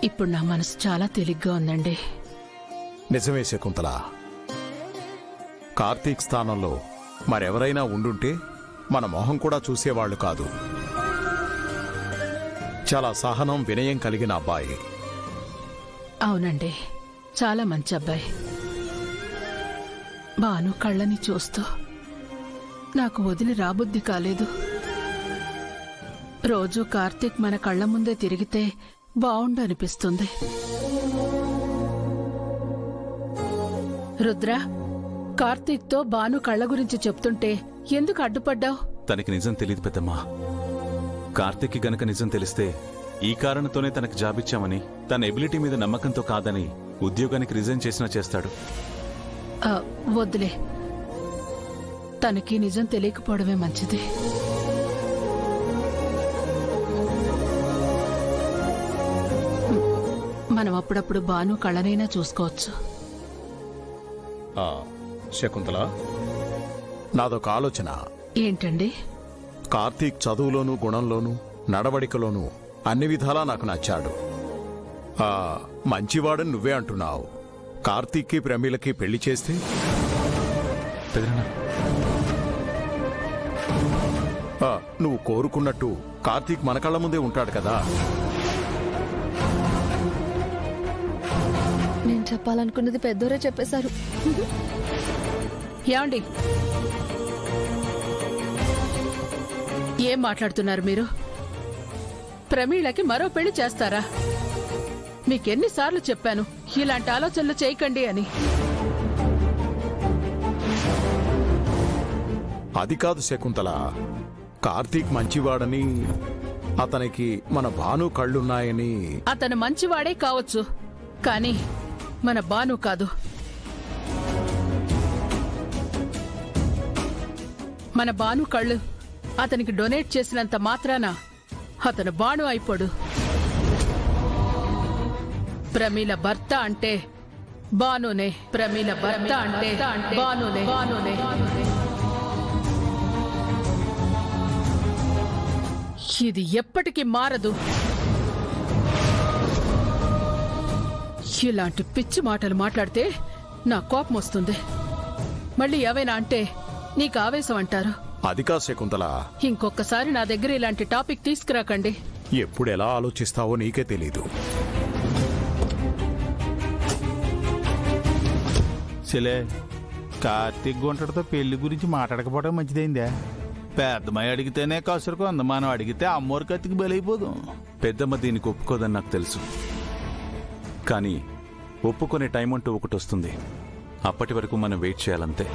ఇప్పుడు నా మనసు చాలా తేలిగ్గా ఉందండి. నిజమే శకుంతల. కార్తీక్ స్థానంలో మరెవరైనా ఉండుంటే మన మొహం కూడా చూసేవాళ్లు కాదు. చాలా సహనం, వినయం కలిగిన అబ్బాయి. అవునండి, చాలా మంచి అబ్బాయి. బాను కళ్ళని చూస్తూ నాకు వదిలి రాబుద్ది కాలేదు. రోజు కార్తీక్ మన కళ్ళ ముందే తిరిగితే బావుండనిపిస్తుంది. రుద్ర, కార్తీక్తో బాను కళ్ళ గురించి చెప్తుంటే ఎందుకు అడ్డుపడ్డావు? తనకి నిజం తెలియదు పెద్దమ్మా. కార్తీక్కి గనక నిజం తెలిస్తే ఈ కారణంతోనే తనకి జాబిచ్చామని, తన ఎబిలిటీ మీద నమ్మకంతో కాదని ఉద్యోగానికి రిజైన్ చేసినా చేస్తాడు. వద్దులే, తనకి నిజం తెలియకపోవడమే మంచిది. మనం అప్పుడప్పుడు బాను కళ్ళనైనా చూసుకోవచ్చు. శకుంతల, నాదొక ఆలోచన. ఏంటండి? కార్తీక్ చదువులోనూ, గుణంలోనూ, నడవడికలోనూ అన్ని విధాలా నాకు నచ్చాడు. మంచివాడని నువ్వే అంటున్నావు. కార్తీక్కి ప్రమీలకి పెళ్లి చేస్తే నువ్వు కోరుకున్నట్టు కార్తీక్ మన కళ్ళ ముందే ఉంటాడు కదా. నేను చెప్పాలనుకున్నది పెద్దోరే చెప్పేశారు. ఏమండి, ఏం మాట్లాడుతున్నారు మీరు? ప్రమీళకి మరో పెళ్లి చేస్తారా? మీకెన్నిసార్లు చెప్పాను ఇలాంటి ఆలోచనలు చేయకండి అని. అది కాదు శకుంతల, కార్తీక్ మంచివాడని, అతనికి మన భాను కళ్ళున్నాయని. అతను మంచివాడే కావచ్చు, కానీ మన బాను కాదు. మన బాను కళ్ళు అతనికి డొనేట్ చేసినంత మాత్రాన అతను బాను అయిపోడు. ప్రమీల భర్త అంటే బానునే. ప్రమీల భర్త అంటే బానునే. బానునే. ఇది ఎప్పటికీ మారదు. ఇలాంటి పిచ్చి మాటలు మాట్లాడితే నా కోపం వస్తుంది. మళ్ళీ ఏవైనా అంటే నీకు ఆవేశం అంటారు. అది కాదు శకుంతల. ఇంకొకసారి నా దగ్గర ఇలాంటి టాపిక్ తీసుకురాకండి. ఎప్పుడెలా ఆలోచిస్తావో నీకే తెలీదు. సలే, కార్తీక్ గుంటడితో పెళ్లి గురించి మాట్లాడకపోవడం మంచిదైందా? పెద్దమ్మాయి అడిగితేనే కసురుకు ఉంది, మనం అడిగితే అమ్మోరు కత్తికి బలైపోదాం. పెద్దమ్మ దీనికి ఒప్పుకోదని నాకు తెలుసు. కానీ ఒప్పుకునే టైం అంటూ ఒకటి వస్తుంది. అప్పటి వరకు మనం వెయిట్ చేయాలంతే.